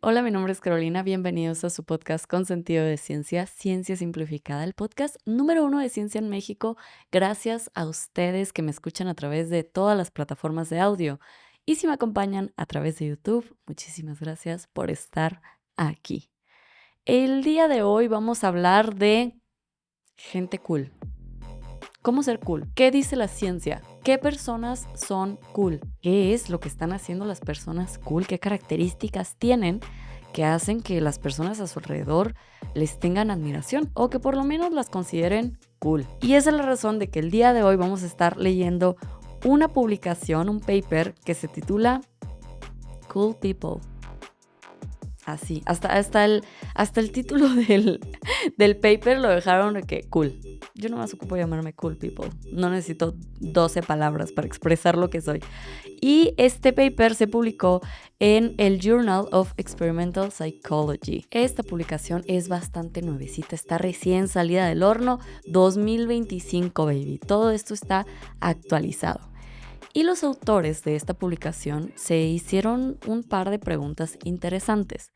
Hola, mi nombre es Carolina. Bienvenidos a su podcast con sentido de ciencia, Ciencia Simplificada, el podcast número uno de ciencia en México. Gracias a ustedes que me escuchan a través de todas las plataformas de audio. Y si me acompañan a través de YouTube, muchísimas gracias por estar aquí. El día de hoy vamos a hablar de gente cool. ¿Cómo ser cool? ¿Qué dice la ciencia? ¿Qué personas son cool? ¿Qué es lo que están haciendo las personas cool? ¿Qué características tienen que hacen que las personas a su alrededor les tengan admiración o que por lo menos las consideren cool? Y esa es la razón de que el día de hoy vamos a estar leyendo una publicación, un paper que se titula Cool People. Así, hasta el título del paper lo dejaron de que cool. Yo nomás ocupo llamarme cool people. No necesito 12 palabras para expresar lo que soy. Y este paper se publicó en el Journal of Experimental Psychology. Esta publicación es bastante nuevecita, está recién salida del horno, 2025, baby. Todo esto está actualizado. Y los autores de esta publicación se hicieron un par de preguntas interesantes.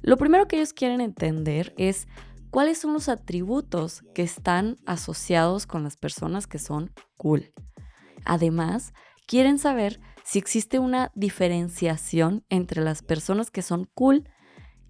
Lo primero que ellos quieren entender es cuáles son los atributos que están asociados con las personas que son cool. Además, quieren saber si existe una diferenciación entre las personas que son cool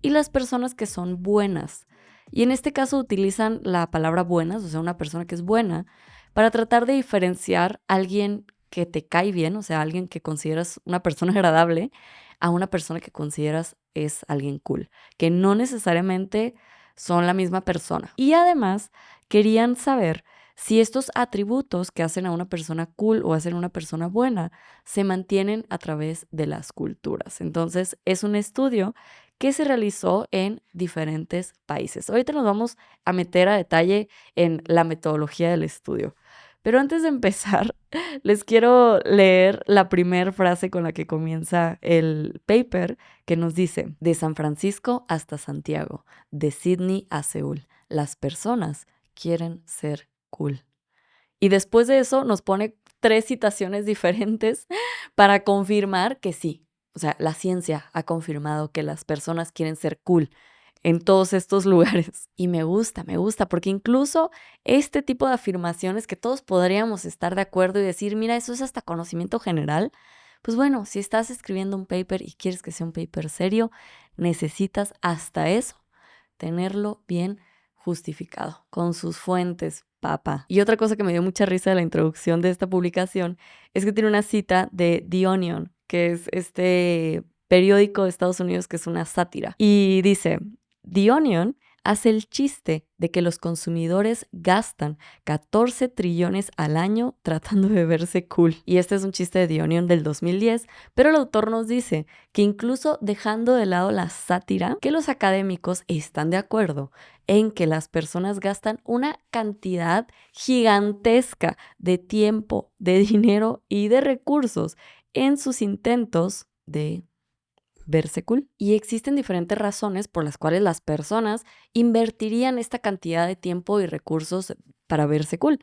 y las personas que son buenas. Y en este caso utilizan la palabra buenas, o sea, una persona que es buena, para tratar de diferenciar a alguien que te cae bien, o sea, alguien que consideras una persona agradable, a una persona que consideras es alguien cool, que no necesariamente son la misma persona. Y además querían saber si estos atributos que hacen a una persona cool o hacen a una persona buena se mantienen a través de las culturas. Entonces, es un estudio que se realizó en diferentes países. Ahorita nos vamos a meter a detalle en la metodología del estudio. Pero antes de empezar, les quiero leer la primera frase con la que comienza el paper, que nos dice: de San Francisco hasta Santiago, de Sydney a Seúl, las personas quieren ser cool. Y después de eso nos pone 3 citaciones diferentes para confirmar que sí. O sea, la ciencia ha confirmado que las personas quieren ser cool en todos estos lugares. Y me gusta, porque incluso este tipo de afirmaciones que todos podríamos estar de acuerdo y decir, mira, eso es hasta conocimiento general. Pues bueno, si estás escribiendo un paper y quieres que sea un paper serio, necesitas hasta eso tenerlo bien justificado, con sus fuentes, papá. Y otra cosa que me dio mucha risa de la introducción de esta publicación es que tiene una cita de The Onion, que es este periódico de Estados Unidos que es una sátira. Y dice: The Onion hace el chiste de que los consumidores gastan 14 trillones al año tratando de verse cool. Y este es un chiste de The Onion del 2010, pero el autor nos dice que incluso dejando de lado la sátira, que los académicos están de acuerdo en que las personas gastan una cantidad gigantesca de tiempo, de dinero y de recursos en sus intentos de verse cool. Y existen diferentes razones por las cuales las personas invertirían esta cantidad de tiempo y recursos para verse cool.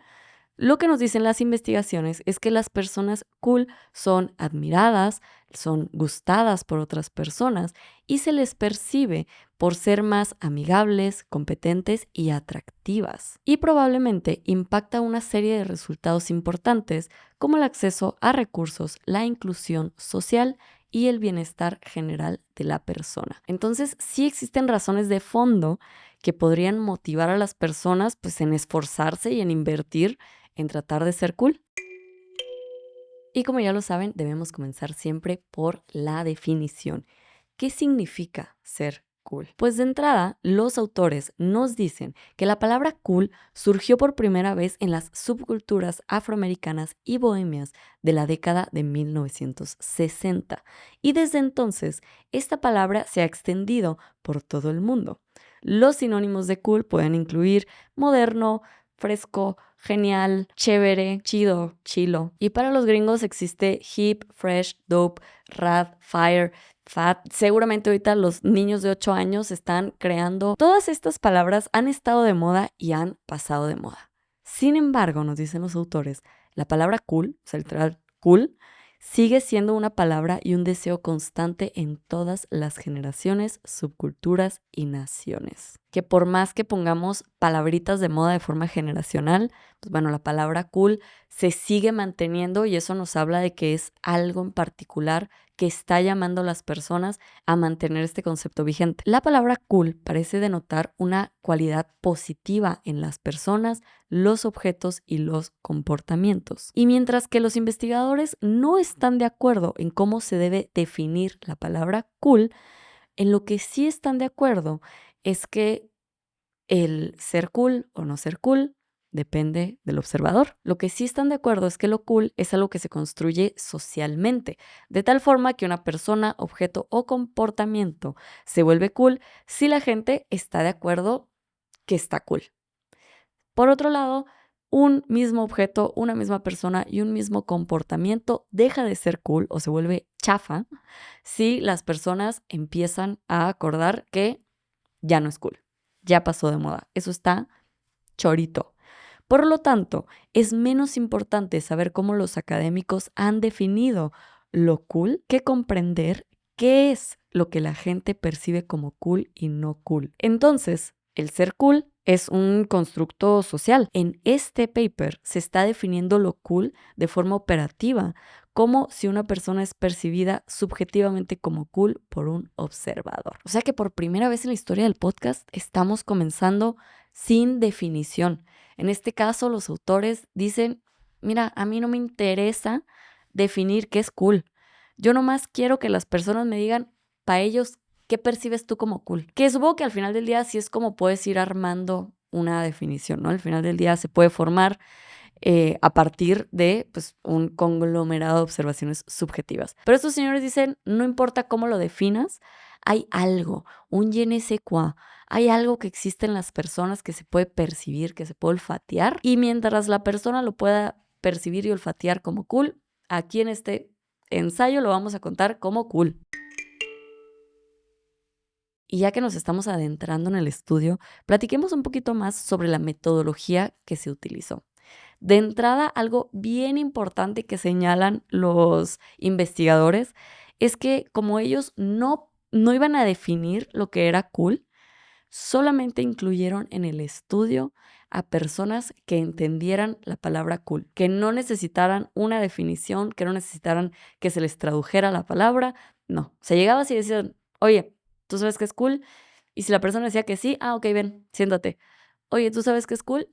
Lo que nos dicen las investigaciones es que las personas cool son admiradas, son gustadas por otras personas y se les percibe por ser más amigables, competentes y atractivas. Y probablemente impacta una serie de resultados importantes como el acceso a recursos, la inclusión social y el bienestar general de la persona. Entonces, sí existen razones de fondo que podrían motivar a las personas pues en esforzarse y en invertir en tratar de ser cool. Y como ya lo saben, debemos comenzar siempre por la definición. ¿Qué significa ser cool? Pues de entrada, los autores nos dicen que la palabra cool surgió por primera vez en las subculturas afroamericanas y bohemias de la década de 1960. Y desde entonces, esta palabra se ha extendido por todo el mundo. Los sinónimos de cool pueden incluir moderno, fresco, genial, chévere, chido, chilo. Y para los gringos existe hip, fresh, dope, rad, fire, fat. Seguramente ahorita los niños de 8 años están creando. Todas estas palabras han estado de moda y han pasado de moda. Sin embargo, nos dicen los autores, la palabra cool, o sea, literal cool, sigue siendo una palabra y un deseo constante en todas las generaciones, subculturas y naciones. Que por más que pongamos palabritas de moda de forma generacional, pues bueno, la palabra cool se sigue manteniendo y eso nos habla de que es algo en particular que está llamando a las personas a mantener este concepto vigente. La palabra cool parece denotar una cualidad positiva en las personas, los objetos y los comportamientos. Y mientras que los investigadores no están de acuerdo en cómo se debe definir la palabra cool, en lo que sí están de acuerdo es que el ser cool o no ser cool depende del observador. Lo que sí están de acuerdo es que lo cool es algo que se construye socialmente, de tal forma que una persona, objeto o comportamiento se vuelve cool si la gente está de acuerdo que está cool. Por otro lado, un mismo objeto, una misma persona y un mismo comportamiento deja de ser cool o se vuelve chafa si las personas empiezan a acordar que ya no es cool, ya pasó de moda. Eso está chorito. Por lo tanto, es menos importante saber cómo los académicos han definido lo cool que comprender qué es lo que la gente percibe como cool y no cool. Entonces, el ser cool es un constructo social. En este paper se está definiendo lo cool de forma operativa, como si una persona es percibida subjetivamente como cool por un observador. O sea que por primera vez en la historia del podcast estamos comenzando sin definición. En este caso, los autores dicen, mira, a mí no me interesa definir qué es cool. Yo nomás quiero que las personas me digan, para ellos, ¿qué percibes tú como cool? Que supongo que al final del día sí es como puedes ir armando una definición, ¿no? Al final del día se puede formar a partir de pues, un conglomerado de observaciones subjetivas. Pero estos señores dicen, no importa cómo lo definas, hay algo, un je ne sais quoi, hay algo que existe en las personas que se puede percibir, que se puede olfatear, y mientras la persona lo pueda percibir y olfatear como cool, aquí en este ensayo lo vamos a contar como cool. Y ya que nos estamos adentrando en el estudio, platiquemos un poquito más sobre la metodología que se utilizó. De entrada, algo bien importante que señalan los investigadores es que como ellos no iban a definir lo que era cool, solamente incluyeron en el estudio a personas que entendieran la palabra cool, que no necesitaran una definición, que no necesitaran que se les tradujera la palabra. No, se llegaba así y decían, oye, ¿tú sabes qué es cool? Y si la persona decía que sí, ok, ven, siéntate. Oye, ¿tú sabes qué es cool?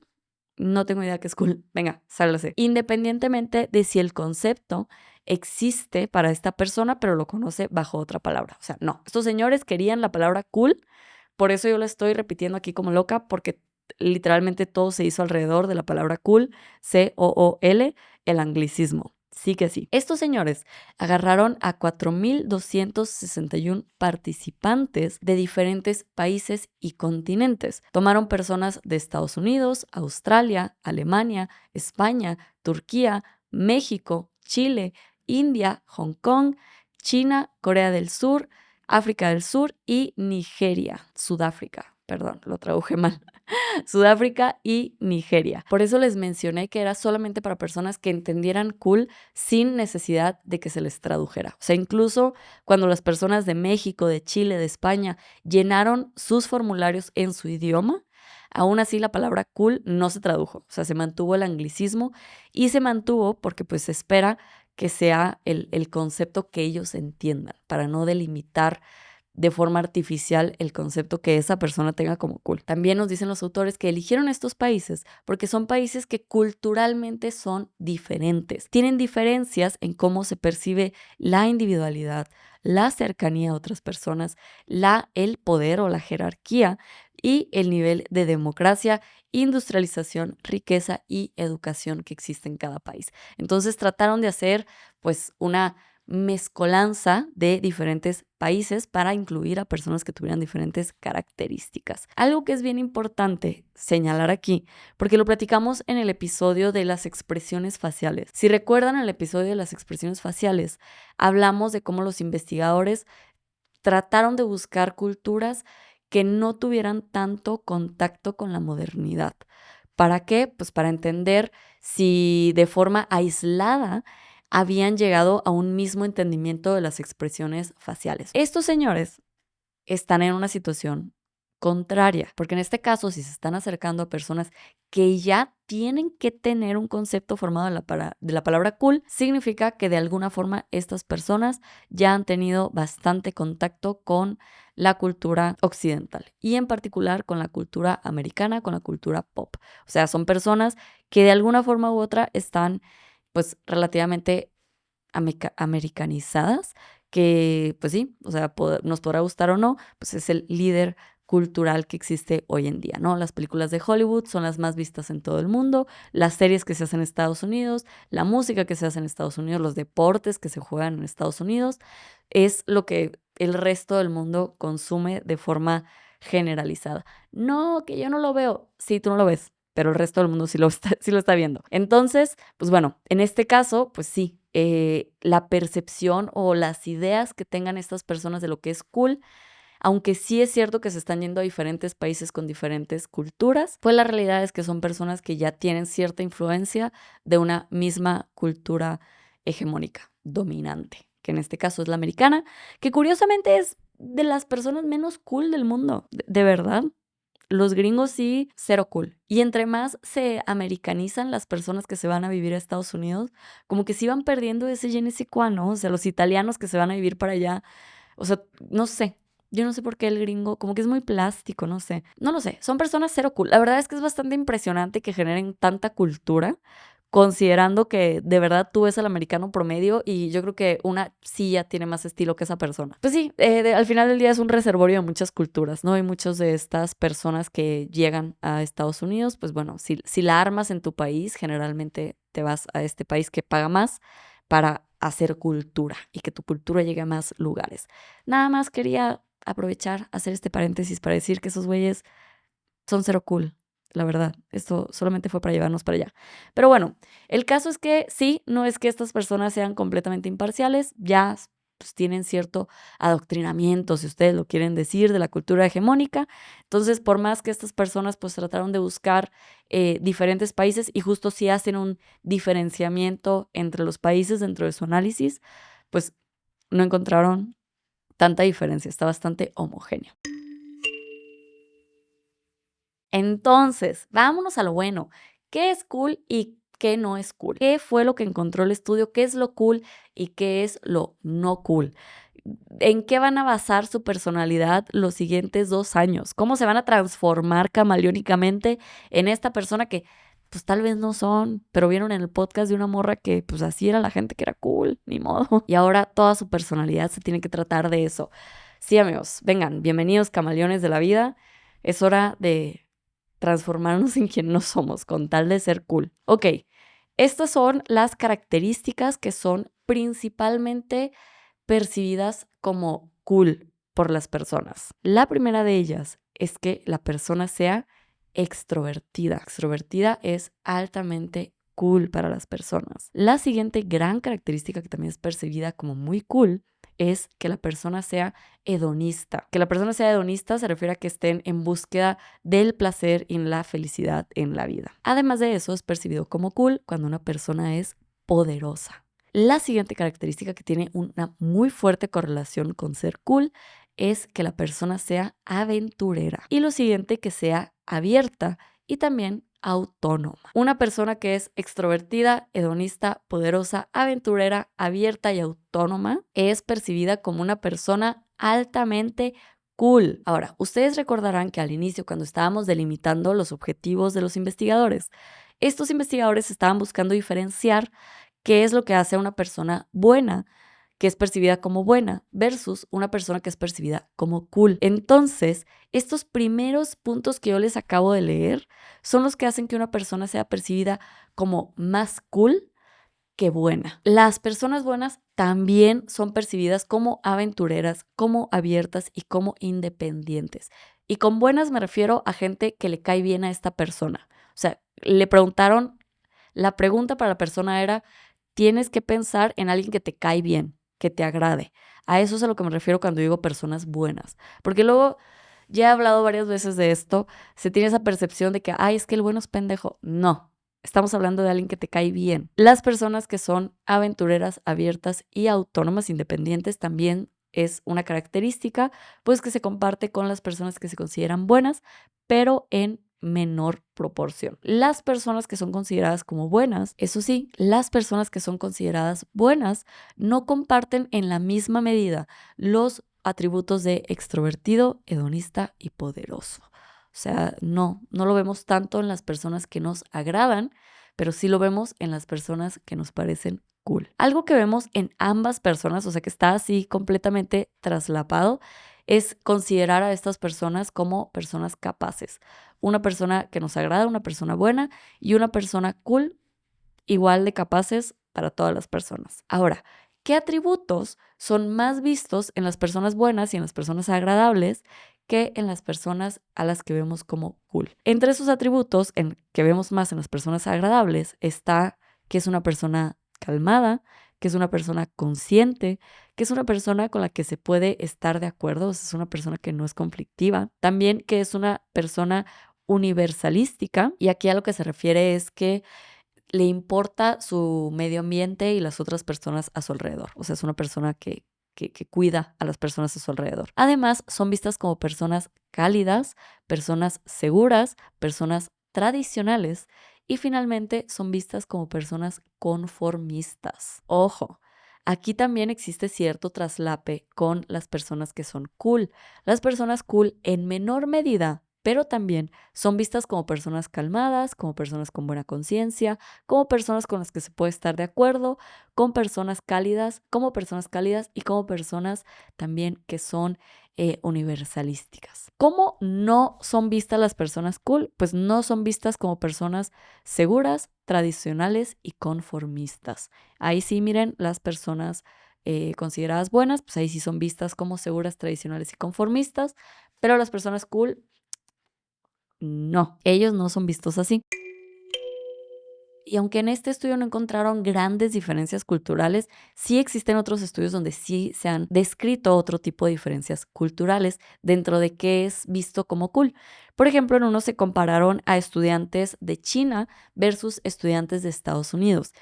No tengo idea qué es cool. Venga, sálgase. Independientemente de si el concepto existe para esta persona, pero lo conoce bajo otra palabra. O sea, no. Estos señores querían la palabra cool, por eso yo la estoy repitiendo aquí como loca, porque literalmente todo se hizo alrededor de la palabra cool, C-O-O-L, el anglicismo. Sí que sí. Estos señores agarraron a 4,261 participantes de diferentes países y continentes. Tomaron personas de Estados Unidos, Australia, Alemania, España, Turquía, México, Chile, India, Hong Kong, China, Corea del Sur, África del Sur y Nigeria. Sudáfrica, perdón, lo traduje mal. Sudáfrica y Nigeria. Por eso les mencioné que era solamente para personas que entendieran cool sin necesidad de que se les tradujera. O sea, incluso cuando las personas de México, de Chile, de España llenaron sus formularios en su idioma, aún así la palabra cool no se tradujo. O sea, se mantuvo el anglicismo y se mantuvo porque pues se espera que sea el concepto que ellos entiendan para no delimitar de forma artificial el concepto que esa persona tenga como cool. También nos dicen los autores que eligieron estos países porque son países que culturalmente son diferentes. Tienen diferencias en cómo se percibe la individualidad, la cercanía a otras personas, el poder o la jerarquía y el nivel de democracia, industrialización, riqueza y educación que existe en cada país. Entonces trataron de hacer pues una mezcolanza de diferentes países para incluir a personas que tuvieran diferentes características. Algo que es bien importante señalar aquí, porque lo platicamos en el episodio de las expresiones faciales. Si recuerdan el episodio de las expresiones faciales, hablamos de cómo los investigadores trataron de buscar culturas que no tuvieran tanto contacto con la modernidad. ¿Para qué? Pues para entender si de forma aislada habían llegado a un mismo entendimiento de las expresiones faciales. Estos señores están en una situación contraria, porque en este caso, si se están acercando a personas que ya tienen que tener un concepto formado de la palabra cool, significa que de alguna forma estas personas ya han tenido bastante contacto con la cultura occidental y en particular con la cultura americana, con la cultura pop. O sea, son personas que de alguna forma u otra están pues relativamente americanizadas, que pues sí, o sea, nos podrá gustar o no, pues es el líder cultural que existe hoy en día, ¿no? Las películas de Hollywood son las más vistas en todo el mundo, las series que se hacen en Estados Unidos, la música que se hace en Estados Unidos, los deportes que se juegan en Estados Unidos, es lo que el resto del mundo consume de forma generalizada. No, que yo no lo veo. Sí, tú no lo ves, pero el resto del mundo sí lo está viendo. Entonces, pues bueno, en este caso, pues sí, la percepción o las ideas que tengan estas personas de lo que es cool, aunque sí es cierto que se están yendo a diferentes países con diferentes culturas, pues la realidad es que son personas que ya tienen cierta influencia de una misma cultura hegemónica, dominante, que en este caso es la americana, que curiosamente es de las personas menos cool del mundo, de verdad. Los gringos sí, cero cool. Y entre más se americanizan las personas que se van a vivir a Estados Unidos, como que sí van perdiendo ese je ne sais quoi, ¿no? O sea, los italianos que se van a vivir para allá, o sea, no sé. Yo no sé por qué el gringo, como que es muy plástico, no sé. No lo sé, son personas cero cool. La verdad es que es bastante impresionante que generen tanta cultura, considerando que de verdad tú ves al americano promedio y yo creo que una silla tiene más estilo que esa persona. Pues sí, al final del día es un reservorio de muchas culturas, ¿no? Y muchas de estas personas que llegan a Estados Unidos, pues bueno, si la armas en tu país, generalmente te vas a este país que paga más para hacer cultura y que tu cultura llegue a más lugares. Nada más quería aprovechar, hacer este paréntesis para decir que esos güeyes son cero cool, la verdad. Esto solamente fue para llevarnos para allá. Pero bueno, el caso es que sí, no es que estas personas sean completamente imparciales, ya pues, tienen cierto adoctrinamiento, si ustedes lo quieren decir, de la cultura hegemónica. Entonces, por más que estas personas pues trataron de buscar diferentes países y justo sí hacen un diferenciamiento entre los países dentro de su análisis, pues no encontraron tanta diferencia, está bastante homogéneo. Entonces, vámonos a lo bueno. ¿Qué es cool y qué no es cool? ¿Qué fue lo que encontró el estudio? ¿Qué es lo cool y qué es lo no cool? ¿En qué van a basar su personalidad los siguientes 2 años? ¿Cómo se van a transformar camaleónicamente en esta persona que pues tal vez no son, pero vieron en el podcast de una morra que pues así era la gente que era cool, ni modo. Y ahora toda su personalidad se tiene que tratar de eso. Sí, amigos, vengan, bienvenidos camaleones de la vida. Es hora de transformarnos en quien no somos, con tal de ser cool. Ok, estas son las características que son principalmente percibidas como cool por las personas. La primera de ellas es que la persona sea extrovertida. Extrovertida es altamente cool para las personas. La siguiente gran característica que también es percibida como muy cool es que la persona sea hedonista. Que la persona sea hedonista se refiere a que estén en búsqueda del placer y la felicidad en la vida. Además de eso, es percibido como cool cuando una persona es poderosa. La siguiente característica que tiene una muy fuerte correlación con ser cool es que la persona sea aventurera. Y lo siguiente, que sea abierta y también autónoma. Una persona que es extrovertida, hedonista, poderosa, aventurera, abierta y autónoma es percibida como una persona altamente cool. Ahora, ustedes recordarán que al inicio, cuando estábamos delimitando los objetivos de los investigadores, estos investigadores estaban buscando diferenciar qué es lo que hace a una persona buena, que es percibida como buena, versus una persona que es percibida como cool. Entonces, estos primeros puntos que yo les acabo de leer son los que hacen que una persona sea percibida como más cool que buena. Las personas buenas también son percibidas como aventureras, como abiertas y como independientes. Y con buenas me refiero a gente que le cae bien a esta persona. O sea, le preguntaron, la pregunta para la persona era: tienes que pensar en alguien que te cae bien, que te agrade. A eso es a lo que me refiero cuando digo personas buenas. Porque luego, ya he hablado varias veces de esto, se tiene esa percepción de que, ay, es que el bueno es pendejo. No, estamos hablando de alguien que te cae bien. Las personas que son aventureras, abiertas y autónomas, independientes, también es una característica, pues que se comparte con las personas que se consideran buenas, pero en menor proporción. Las personas que son consideradas como buenas, eso sí, las personas que son consideradas buenas no comparten en la misma medida los atributos de extrovertido, hedonista y poderoso. O sea, no lo vemos tanto en las personas que nos agradan, pero sí lo vemos en las personas que nos parecen cool. Algo que vemos en ambas personas, o sea, que está así completamente traslapado, es considerar a estas personas como personas capaces. Una persona que nos agrada, una persona buena y una persona cool, igual de capaces para todas las personas. Ahora, ¿qué atributos son más vistos en las personas buenas y en las personas agradables que en las personas a las que vemos como cool? Entre esos atributos que vemos más en las personas agradables está que es una persona calmada, que es una persona consciente, que es una persona con la que se puede estar de acuerdo, o sea, es una persona que no es conflictiva, también que es una persona universalística, y aquí a lo que se refiere es que le importa su medio ambiente y las otras personas a su alrededor. O sea, es una persona que cuida a las personas a su alrededor. Además, son vistas como personas cálidas, personas seguras, personas tradicionales y finalmente son vistas como personas conformistas. Ojo, aquí también existe cierto traslape con las personas que son cool. Las personas cool en menor medida, pero también son vistas como personas calmadas, como personas con buena conciencia, como personas con las que se puede estar de acuerdo, como personas cálidas y como personas también que son universalísticas. ¿Cómo no son vistas las personas cool? Pues no son vistas como personas seguras, tradicionales y conformistas. Ahí sí, miren, las personas consideradas buenas, pues ahí sí son vistas como seguras, tradicionales y conformistas, pero las personas cool no, ellos no son vistos así. Y aunque en este estudio no encontraron grandes diferencias culturales, sí existen otros estudios donde sí se han descrito otro tipo de diferencias culturales dentro de qué es visto como cool. Por ejemplo, en uno se compararon a estudiantes de China versus estudiantes de Estados Unidos.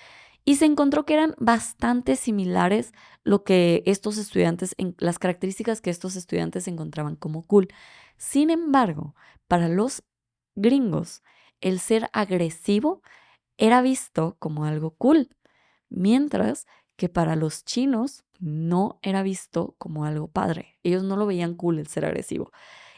Y se encontró que eran bastante similares lo que estos estudiantes, las características que estos estudiantes encontraban como cool. Sin embargo, para los gringos, el ser agresivo era visto como algo cool, mientras que para los chinos no era visto como algo padre. Ellos no lo veían cool el ser agresivo.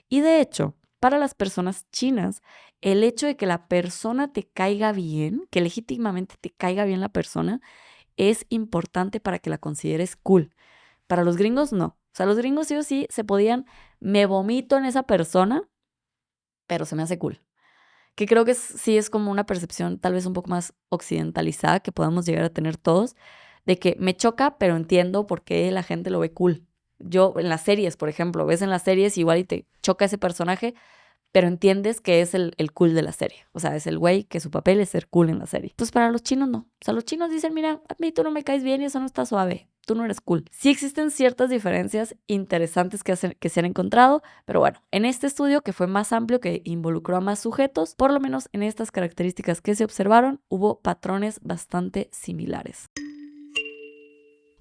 Y de hecho, para las personas chinas, el hecho de que la persona te caiga bien, que legítimamente te caiga bien la persona, es importante para que la consideres cool. Para los gringos no. O sea, los gringos sí o sí se podían, me vomito en esa persona, pero se me hace cool. Que creo que sí es como una percepción tal vez un poco más occidentalizada que podamos llegar a tener todos, de que me choca, pero entiendo por qué la gente lo ve cool. Yo en las series, por ejemplo, ves en las series igual y te choca ese personaje, pero entiendes que es el cool de la serie. O sea, es el güey que su papel es ser cool en la serie. Pues para los chinos no. O sea, los chinos dicen, mira, a mí tú no me caes bien y eso no está suave. Tú no eres cool. Sí existen ciertas diferencias interesantes que se han encontrado, pero bueno, en este estudio que fue más amplio, que involucró a más sujetos, por lo menos en estas características que se observaron, hubo patrones bastante similares.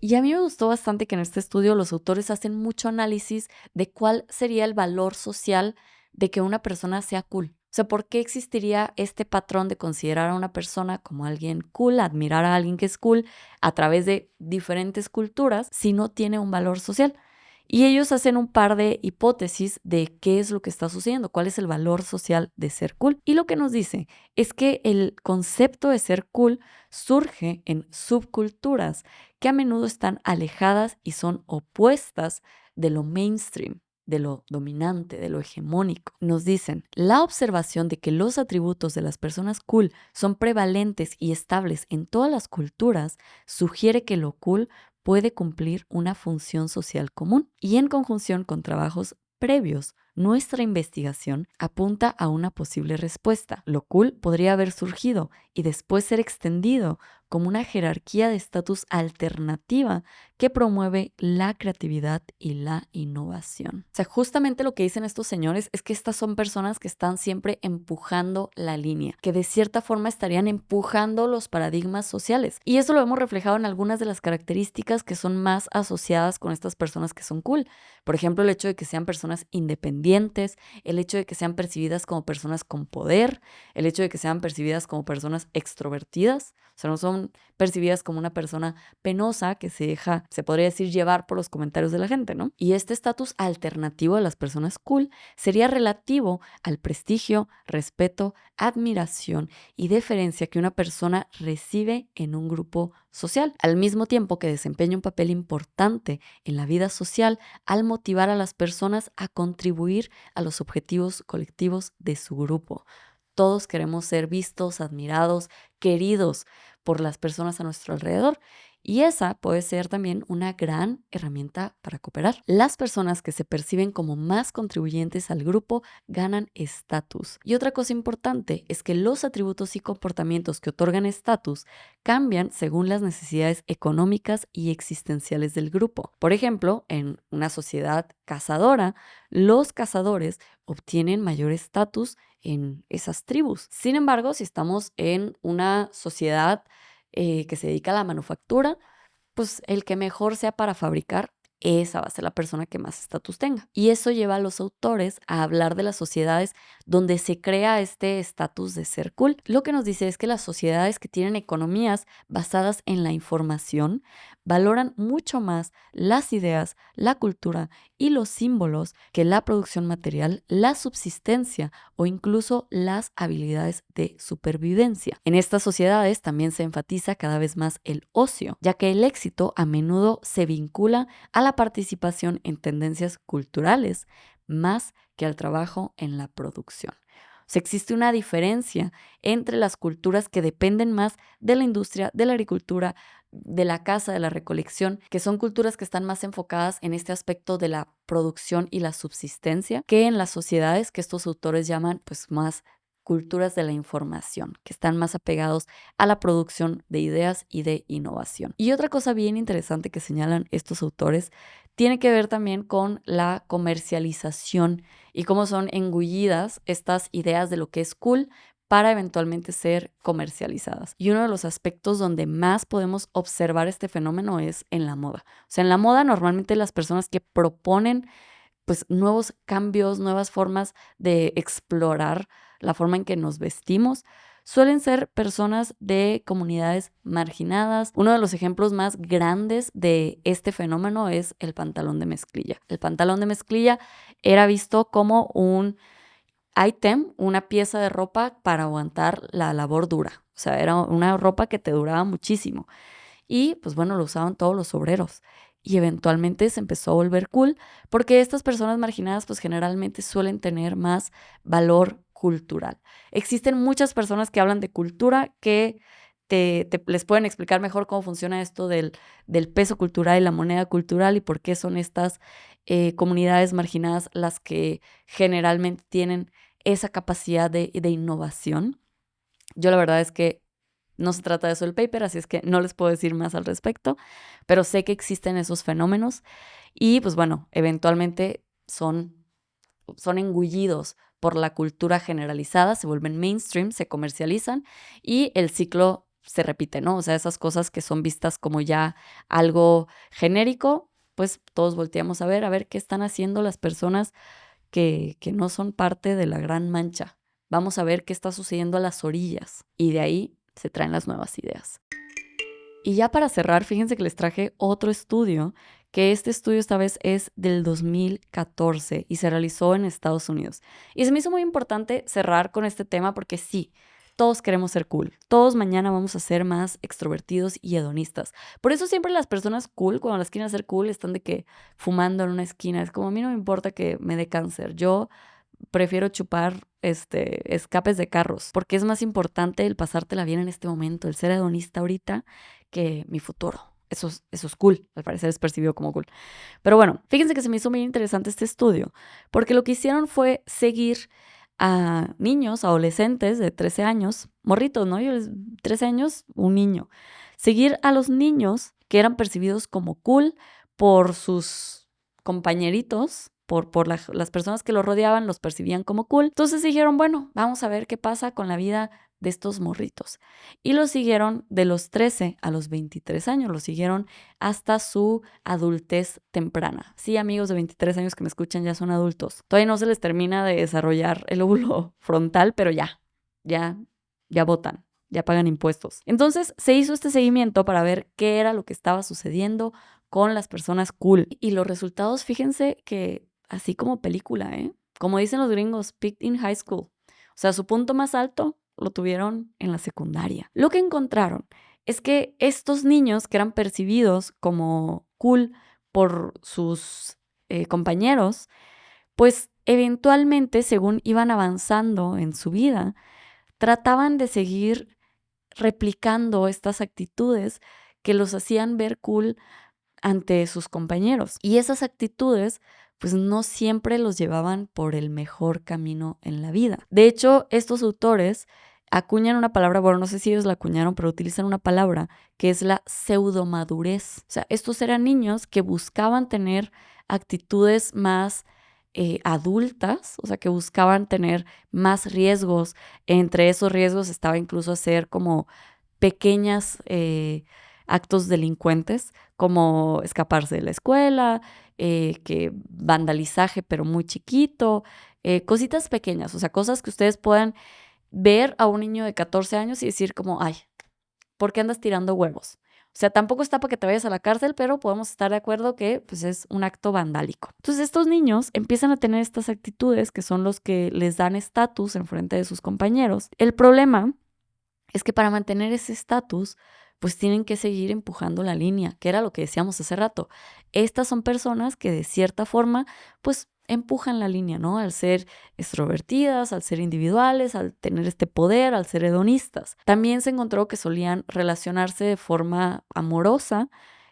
Y a mí me gustó bastante que en este estudio los autores hacen mucho análisis de cuál sería el valor social de que una persona sea cool. O sea, ¿por qué existiría este patrón de considerar a una persona como alguien cool, admirar a alguien que es cool a través de diferentes culturas si no tiene un valor social? Y ellos hacen un par de hipótesis de qué es lo que está sucediendo, cuál es el valor social de ser cool. Y lo que nos dice es que el concepto de ser cool surge en subculturas que a menudo están alejadas y son opuestas de lo mainstream, de lo dominante, de lo hegemónico. Nos dicen, la observación de que los atributos de las personas cool son prevalentes y estables en todas las culturas sugiere que lo cool puede cumplir una función social común. Y en conjunción con trabajos previos, nuestra investigación apunta a una posible respuesta. Lo cool podría haber surgido y después ser extendido como una jerarquía de estatus alternativa que promueve la creatividad y la innovación. O sea, justamente lo que dicen estos señores es que estas son personas que están siempre empujando la línea, que de cierta forma estarían empujando los paradigmas sociales. Y eso lo hemos reflejado en algunas de las características que son más asociadas con estas personas que son cool. Por ejemplo, el hecho de que sean personas independientes, el hecho de que sean percibidas como personas con poder, el hecho de que sean percibidas como personas extrovertidas, o sea, no son percibidas como una persona penosa que se deja, se podría decir, llevar por los comentarios de la gente, ¿no? Y este estatus alternativo de las personas cool sería relativo al prestigio, respeto, admiración y deferencia que una persona recibe en un grupo social, al mismo tiempo que desempeña un papel importante en la vida social al motivar a las personas a contribuir a los objetivos colectivos de su grupo. Todos queremos ser vistos, admirados, queridos por las personas a nuestro alrededor. Y esa puede ser también una gran herramienta para cooperar. Las personas que se perciben como más contribuyentes al grupo ganan estatus. Y otra cosa importante es que los atributos y comportamientos que otorgan estatus cambian según las necesidades económicas y existenciales del grupo. Por ejemplo, en una sociedad cazadora, los cazadores obtienen mayor estatus en esas tribus. Sin embargo, si estamos en una sociedad que se dedica a la manufactura, pues el que mejor sea para fabricar, esa va a ser la persona que más estatus tenga. Y eso lleva a los autores a hablar de las sociedades donde se crea este estatus de ser cool. Lo que nos dice es que las sociedades que tienen economías basadas en la información valoran mucho más las ideas, la cultura y los símbolos que la producción material, la subsistencia o incluso las habilidades de supervivencia. En estas sociedades también se enfatiza cada vez más el ocio, ya que el éxito a menudo se vincula a la participación en tendencias culturales más que al trabajo en la producción. O sea, existe una diferencia entre las culturas que dependen más de la industria, de la agricultura, de la caza, de la recolección, que son culturas que están más enfocadas en este aspecto de la producción y la subsistencia, que en las sociedades que estos autores llaman pues más culturas de la información, que están más apegados a la producción de ideas y de innovación. Y otra cosa bien interesante que señalan estos autores tiene que ver también con la comercialización y cómo son engullidas estas ideas de lo que es cool para eventualmente ser comercializadas. Y uno de los aspectos donde más podemos observar este fenómeno es en la moda. O sea, en la moda normalmente las personas que proponen pues nuevos cambios, nuevas formas de explorar la forma en que nos vestimos, suelen ser personas de comunidades marginadas. Uno de los ejemplos más grandes de este fenómeno es el pantalón de mezclilla. El pantalón de mezclilla era visto como un ítem, una pieza de ropa para aguantar la labor dura. O sea, era una ropa que te duraba muchísimo. Y pues bueno, lo usaban todos los obreros. Y eventualmente se empezó a volver cool porque estas personas marginadas pues generalmente suelen tener más valor cultural. Existen muchas personas que hablan de cultura que les pueden explicar mejor cómo funciona esto del peso cultural y la moneda cultural y por qué son estas comunidades marginadas las que generalmente tienen esa capacidad de innovación. Yo la verdad es que no se trata de eso el paper, así es que no les puedo decir más al respecto, pero sé que existen esos fenómenos y pues bueno, eventualmente son engullidos por la cultura generalizada, se vuelven mainstream, se comercializan y el ciclo se repite, ¿no? O sea, esas cosas que son vistas como ya algo genérico, pues todos volteamos a ver qué están haciendo las personas que no son parte de la gran mancha. Vamos a ver qué está sucediendo a las orillas y de ahí se traen las nuevas ideas. Y ya para cerrar, fíjense que les traje otro estudio, que este estudio esta vez es del 2014 y se realizó en Estados Unidos. Y se me hizo muy importante cerrar con este tema porque sí, todos queremos ser cool. Todos mañana vamos a ser más extrovertidos y hedonistas. Por eso siempre las personas cool, cuando las quieren hacer cool, están de que fumando en una esquina. Es como a mí no me importa que me dé cáncer. Yo prefiero chupar escapes de carros, porque es más importante el pasártela bien en este momento, el ser hedonista ahorita, que mi futuro. Eso es cool, al parecer es percibido como cool. Pero bueno, fíjense que se me hizo muy interesante este estudio, porque lo que hicieron fue seguir a niños, adolescentes de 13 años, morritos, ¿no? 13 años, un niño. seguir a los niños que eran percibidos como cool por sus compañeritos, por las personas que los rodeaban, los percibían como cool. Entonces dijeron, bueno, vamos a ver qué pasa con la vida de estos morritos. Y los siguieron de los 13 a los 23 años, los siguieron hasta su adultez temprana. Sí, amigos de 23 años que me escuchan ya son adultos. Todavía no se les termina de desarrollar el óvulo frontal, pero ya votan, ya pagan impuestos. Entonces se hizo este seguimiento para ver qué era lo que estaba sucediendo con las personas cool. Y los resultados, fíjense que así como película, como dicen los gringos, peaked in high school. O sea, su punto más alto lo tuvieron en la secundaria. Lo que encontraron es que estos niños que eran percibidos como cool por sus compañeros, pues eventualmente, según iban avanzando en su vida, trataban de seguir replicando estas actitudes que los hacían ver cool ante sus compañeros. Y esas actitudes pues no siempre los llevaban por el mejor camino en la vida. De hecho, estos autores acuñan una palabra, bueno, no sé si ellos la acuñaron, pero utilizan una palabra que es la pseudomadurez. O sea, estos eran niños que buscaban tener actitudes más adultas, o sea, que buscaban tener más riesgos. Entre esos riesgos estaba incluso hacer como pequeñas actos delincuentes, como escaparse de la escuela, que vandalizaje pero muy chiquito, cositas pequeñas, o sea, cosas que ustedes puedan ver a un niño de 14 años y decir como, ay, ¿por qué andas tirando huevos? O sea, tampoco está para que te vayas a la cárcel, pero podemos estar de acuerdo que pues, es un acto vandálico. Entonces, estos niños empiezan a tener estas actitudes que son los que les dan estatus en frente de sus compañeros. El problema es que para mantener ese estatus, pues tienen que seguir empujando la línea, que era lo que decíamos hace rato. Estas son personas que de cierta forma, pues empujan la línea, ¿no? Al ser extrovertidas, al ser individuales, al tener este poder, al ser hedonistas. También se encontró que solían relacionarse de forma amorosa,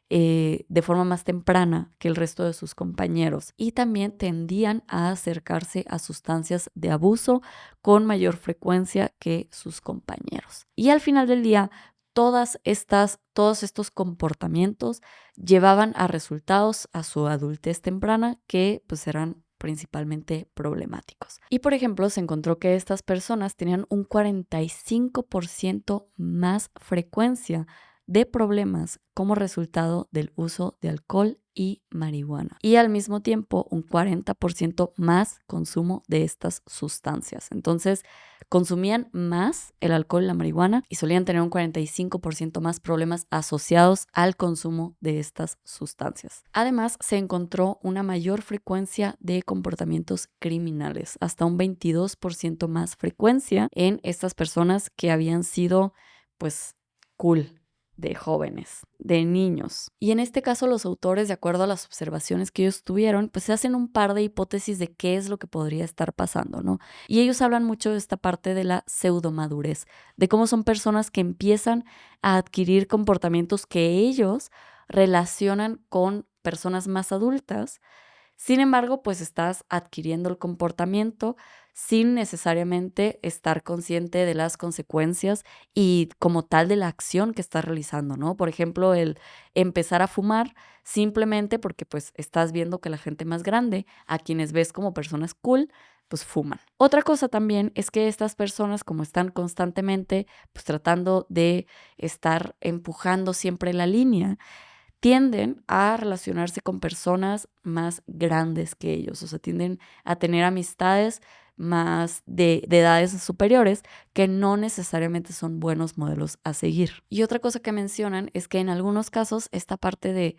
de forma más temprana que el resto de sus compañeros, y también tendían a acercarse a sustancias de abuso con mayor frecuencia que sus compañeros. Y al final del día, todos estos comportamientos llevaban a resultados a su adultez temprana que pues eran principalmente problemáticos. Y por ejemplo, se encontró que estas personas tenían un 45% más frecuencia de problemas como resultado del uso de alcohol y marihuana. Y al mismo tiempo, un 40% más consumo de estas sustancias. Entonces, consumían más el alcohol y la marihuana y solían tener un 45% más problemas asociados al consumo de estas sustancias. Además, se encontró una mayor frecuencia de comportamientos criminales, hasta un 22% más frecuencia en estas personas que habían sido, pues, cool, de jóvenes, de niños. Y en este caso los autores, de acuerdo a las observaciones que ellos tuvieron, pues se hacen un par de hipótesis de qué es lo que podría estar pasando, ¿no? Y ellos hablan mucho de esta parte de la pseudomadurez, de cómo son personas que empiezan a adquirir comportamientos que ellos relacionan con personas más adultas. Sin embargo, pues estás adquiriendo el comportamiento sin necesariamente estar consciente de las consecuencias y como tal de la acción que estás realizando, ¿no? Por ejemplo, el empezar a fumar simplemente porque pues estás viendo que la gente más grande, a quienes ves como personas cool, pues fuman. Otra cosa también es que estas personas, como están constantemente pues tratando de estar empujando siempre la línea, tienden a relacionarse con personas más grandes que ellos, o sea, tienden a tener amistades más de edades superiores que no necesariamente son buenos modelos a seguir. Y otra cosa que mencionan es que en algunos casos esta parte de,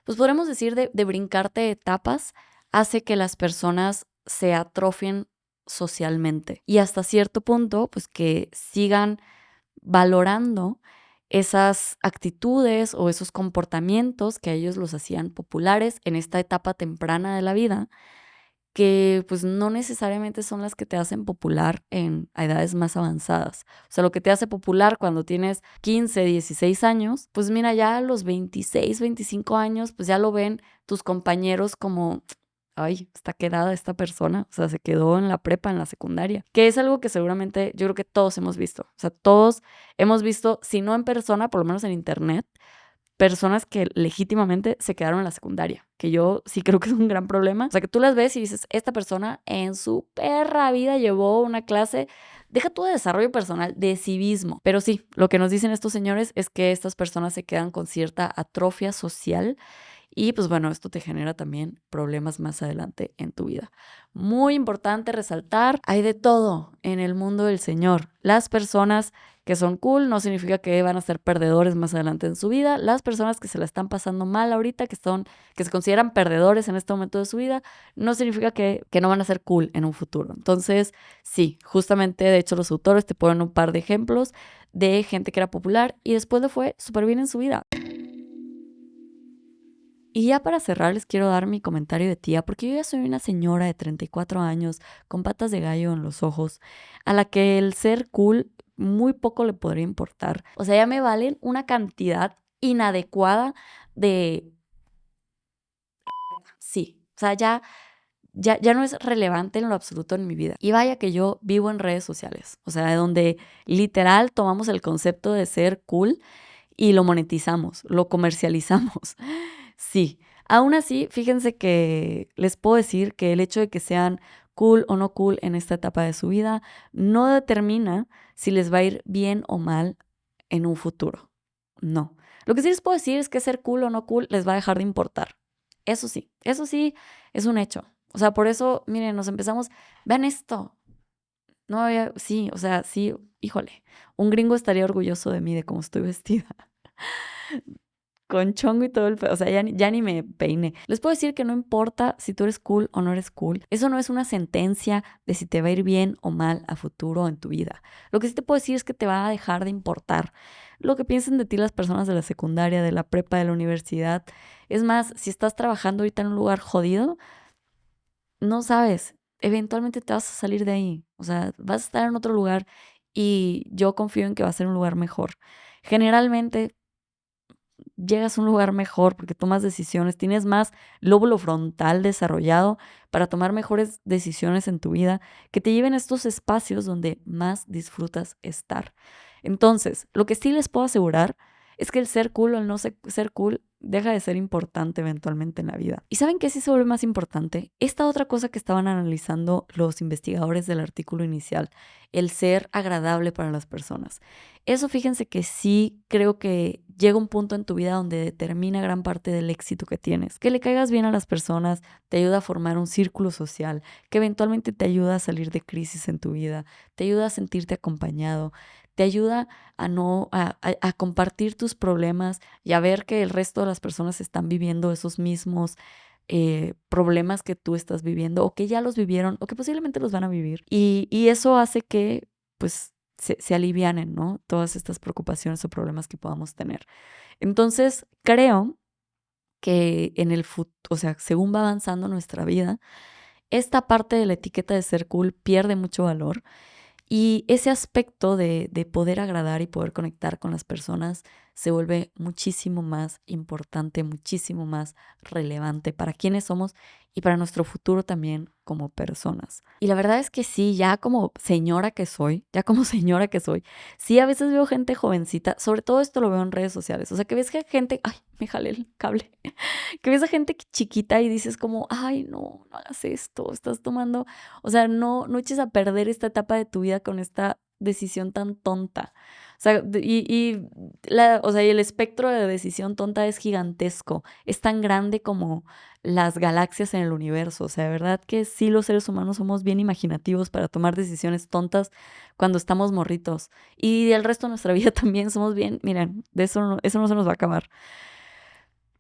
pues podremos decir de brincarte etapas, hace que las personas se atrofien socialmente y hasta cierto punto, pues que sigan valorando esas actitudes o esos comportamientos que a ellos los hacían populares en esta etapa temprana de la vida, que pues no necesariamente son las que te hacen popular a edades más avanzadas. O sea, lo que te hace popular cuando tienes 15, 16 años, pues mira, ya a los 26, 25 años, pues ya lo ven tus compañeros como, ay, está quedada esta persona, o sea, se quedó en la prepa, en la secundaria, que es algo que seguramente yo creo que todos hemos visto, o sea, todos hemos visto, si no en persona, por lo menos en internet, personas que legítimamente se quedaron en la secundaria, que yo sí creo que es un gran problema. O sea, que tú las ves y dices, esta persona en su perra vida llevó una clase, deja tú de desarrollo personal, de civismo. Pero sí, lo que nos dicen estos señores es que estas personas se quedan con cierta atrofia social y pues bueno, esto te genera también problemas más adelante en tu vida. Muy importante resaltar, hay de todo en el mundo del Señor. Las personas que son cool no significa que van a ser perdedores más adelante en su vida. Las personas que se la están pasando mal ahorita, que se consideran perdedores en este momento de su vida, no significa que no van a ser cool en un futuro. Entonces, sí, justamente, de hecho, los autores te ponen un par de ejemplos de gente que era popular y después le fue súper bien en su vida. Y ya para cerrar les quiero dar mi comentario de tía, porque yo ya soy una señora de 34 años, con patas de gallo en los ojos, a la que el ser cool muy poco le podría importar. O sea, ya me valen una cantidad inadecuada de... Sí, o sea, ya no es relevante en lo absoluto en mi vida. Y vaya que yo vivo en redes sociales, o sea, de donde literal tomamos el concepto de ser cool y lo monetizamos, lo comercializamos. Sí, aún así, fíjense que les puedo decir que el hecho de que sean cool o no cool en esta etapa de su vida no determina si les va a ir bien o mal en un futuro. No. Lo que sí les puedo decir es que ser cool o no cool les va a dejar de importar. Eso sí es un hecho. O sea, por eso, miren, nos empezamos, vean esto. No había, sí, o sea, sí, híjole, un gringo estaría orgulloso de mí, de cómo estoy vestida. Con chongo y todo o sea, ya ni me peiné. Les puedo decir que no importa si tú eres cool o no eres cool. Eso no es una sentencia de si te va a ir bien o mal a futuro en tu vida. Lo que sí te puedo decir es que te va a dejar de importar lo que piensen de ti las personas de la secundaria, de la prepa, de la universidad. Es más, si estás trabajando ahorita en un lugar jodido, no sabes, eventualmente te vas a salir de ahí. O sea, vas a estar en otro lugar y yo confío en que va a ser un lugar mejor. Generalmente llegas a un lugar mejor porque tomas decisiones, tienes más lóbulo frontal desarrollado para tomar mejores decisiones en tu vida que te lleven a estos espacios donde más disfrutas estar. Entonces, lo que sí les puedo asegurar es que el ser cool o el no ser cool deja de ser importante eventualmente en la vida. ¿Y saben qué sí se vuelve más importante? Esta otra cosa que estaban analizando los investigadores del artículo inicial, el ser agradable para las personas. Eso fíjense que sí creo que llega un punto en tu vida donde determina gran parte del éxito que tienes. Que le caigas bien a las personas te ayuda a formar un círculo social, que eventualmente te ayuda a salir de crisis en tu vida, te ayuda a sentirte acompañado, te ayuda a compartir tus problemas y a ver que el resto de las personas están viviendo esos mismos problemas que tú estás viviendo o que ya los vivieron o que posiblemente los van a vivir. Y eso hace que pues se alivianen, ¿no? Todas estas preocupaciones o problemas que podamos tener. Entonces, creo que en el futuro, o sea, según va avanzando nuestra vida, esta parte de la etiqueta de ser cool pierde mucho valor y ese aspecto de poder agradar y poder conectar con las personas se vuelve muchísimo más importante, muchísimo más relevante para quiénes somos y para nuestro futuro también como personas. Y la verdad es que sí, ya como señora que soy, sí a veces veo gente jovencita, sobre todo esto lo veo en redes sociales, o sea que ves que gente, ay, me jalé el cable, que ves a gente chiquita y dices como, ay, no hagas esto, estás tomando, o sea, no eches a perder esta etapa de tu vida con esta decisión tan tonta. O sea, y el espectro de decisión tonta es gigantesco, es tan grande como las galaxias en el universo. O sea, de verdad que sí los seres humanos somos bien imaginativos para tomar decisiones tontas cuando estamos morritos. Y el resto de nuestra vida también somos bien, miren, de eso no se nos va a acabar.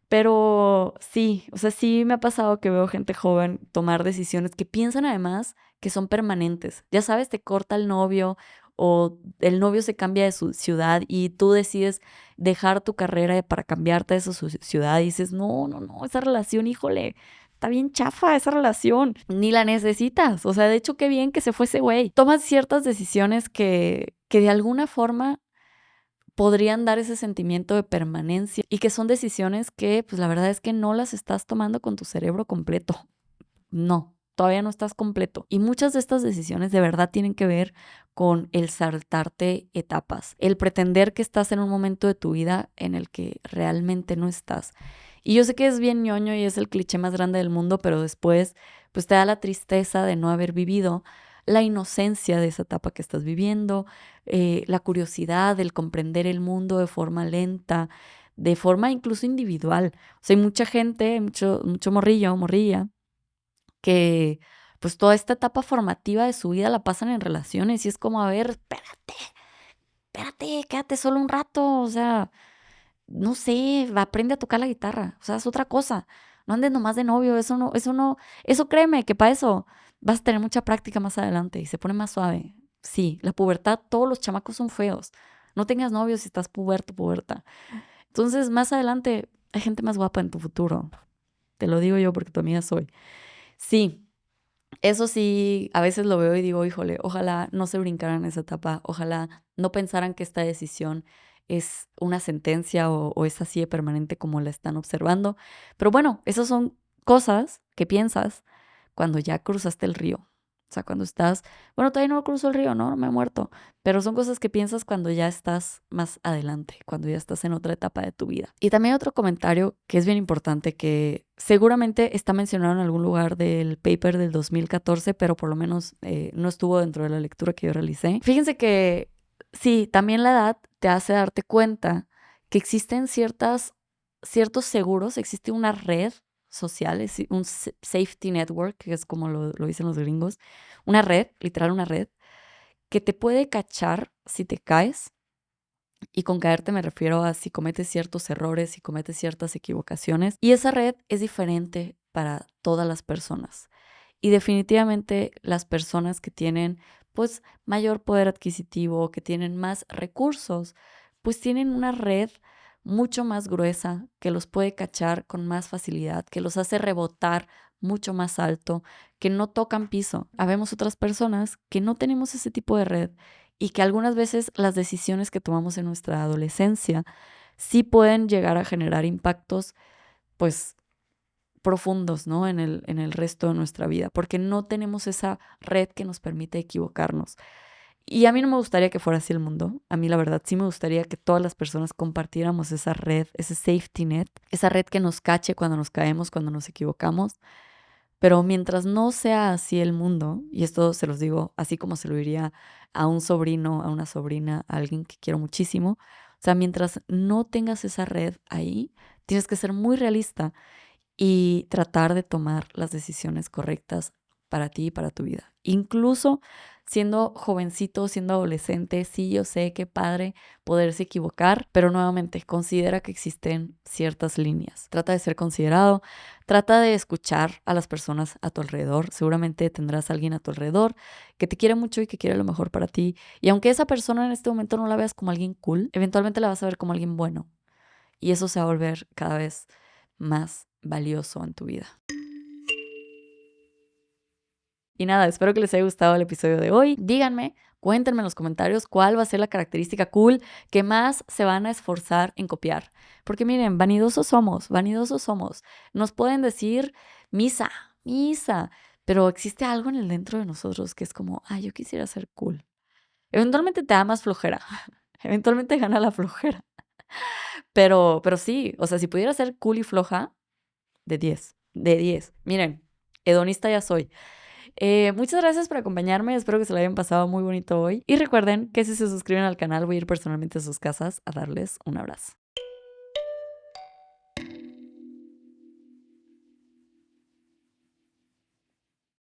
Pero sí, o sea, sí me ha pasado que veo gente joven tomar decisiones que piensan además que son permanentes. Ya sabes, te corta el novio o el novio se cambia de su ciudad y tú decides dejar tu carrera para cambiarte de esa ciudad y dices, no, esa relación, híjole, está bien chafa esa relación, ni la necesitas. O sea, de hecho, qué bien que se fue ese güey. Tomas ciertas decisiones que de alguna forma podrían dar ese sentimiento de permanencia y que son decisiones que, pues la verdad es que no las estás tomando con tu cerebro completo. no, todavía no estás completo. Y muchas de estas decisiones de verdad tienen que ver con el saltarte etapas, el pretender que estás en un momento de tu vida en el que realmente no estás. Y yo sé que es bien ñoño y es el cliché más grande del mundo, pero después pues te da la tristeza de no haber vivido la inocencia de esa etapa que estás viviendo, la curiosidad, el comprender el mundo de forma lenta, de forma incluso individual. O sea, hay mucha gente, mucho morrillo, morrilla, que pues toda esta etapa formativa de su vida la pasan en relaciones y es como, a ver, espérate, quédate solo un rato, o sea, no sé, aprende a tocar la guitarra, o sea, es otra cosa. No andes nomás de novio, eso créeme que para eso vas a tener mucha práctica más adelante y se pone más suave. Sí, la pubertad, todos los chamacos son feos. No tengas novios si estás puberta. Entonces, más adelante hay gente más guapa en tu futuro. Te lo digo yo porque tu amiga soy. Sí, eso sí, a veces lo veo y digo, híjole, ojalá no se brincaran esa etapa, ojalá no pensaran que esta decisión es una sentencia o es así de permanente como la están observando. Pero bueno, esas son cosas que piensas cuando ya cruzaste el río. O sea, cuando estás, bueno, todavía no cruzo el río, ¿no? No me he muerto, pero son cosas que piensas cuando ya estás más adelante, cuando ya estás en otra etapa de tu vida. Y también otro comentario que es bien importante, que seguramente está mencionado en algún lugar del paper del 2014, pero por lo menos no estuvo dentro de la lectura que yo realicé. Fíjense que sí, también la edad te hace darte cuenta que existen ciertos seguros, existe una red social, es un safety network, que es como lo dicen los gringos, una red, literal una red, que te puede cachar si te caes, y con caerte me refiero a si cometes ciertos errores, si cometes ciertas equivocaciones, y esa red es diferente para todas las personas. Y definitivamente las personas que tienen pues mayor poder adquisitivo, que tienen más recursos, pues tienen una red mucho más gruesa que los puede cachar con más facilidad, que los hace rebotar mucho más alto, que no tocan piso. Habemos otras personas que no tenemos ese tipo de red y que algunas veces las decisiones que tomamos en nuestra adolescencia sí pueden llegar a generar impactos pues profundos, ¿no? En el resto de nuestra vida, porque no tenemos esa red que nos permite equivocarnos. Y a mí no me gustaría que fuera así el mundo. A mí la verdad sí me gustaría que todas las personas compartiéramos esa red, ese safety net, esa red que nos cache cuando nos caemos, cuando nos equivocamos. Pero mientras no sea así el mundo, y esto se los digo así como se lo diría a un sobrino, a una sobrina, a alguien que quiero muchísimo, o sea, mientras no tengas esa red ahí, tienes que ser muy realista y tratar de tomar las decisiones correctas para ti y para tu vida. Incluso siendo jovencito, siendo adolescente, sí, yo sé que padre poderse equivocar, pero nuevamente considera que existen ciertas líneas. Trata de ser considerado, trata de escuchar a las personas a tu alrededor. Seguramente tendrás a alguien a tu alrededor que te quiere mucho y que quiere lo mejor para ti. Y aunque esa persona en este momento no la veas como alguien cool, eventualmente la vas a ver como alguien bueno. Y eso se va a volver cada vez más valioso en tu vida. Y nada, espero que les haya gustado el episodio de hoy. Díganme, cuéntenme en los comentarios cuál va a ser la característica cool que más se van a esforzar en copiar. Porque miren, vanidosos somos, vanidosos somos. Nos pueden decir misa, pero existe algo en el dentro de nosotros que es como, yo quisiera ser cool. Eventualmente te da más flojera, eventualmente gana la flojera. Pero sí, o sea, si pudiera ser cool y floja, de 10, de 10. Miren, hedonista ya soy. Muchas gracias por acompañarme, espero que se lo hayan pasado muy bonito hoy. Y recuerden que si se suscriben al canal voy a ir personalmente a sus casas a darles un abrazo.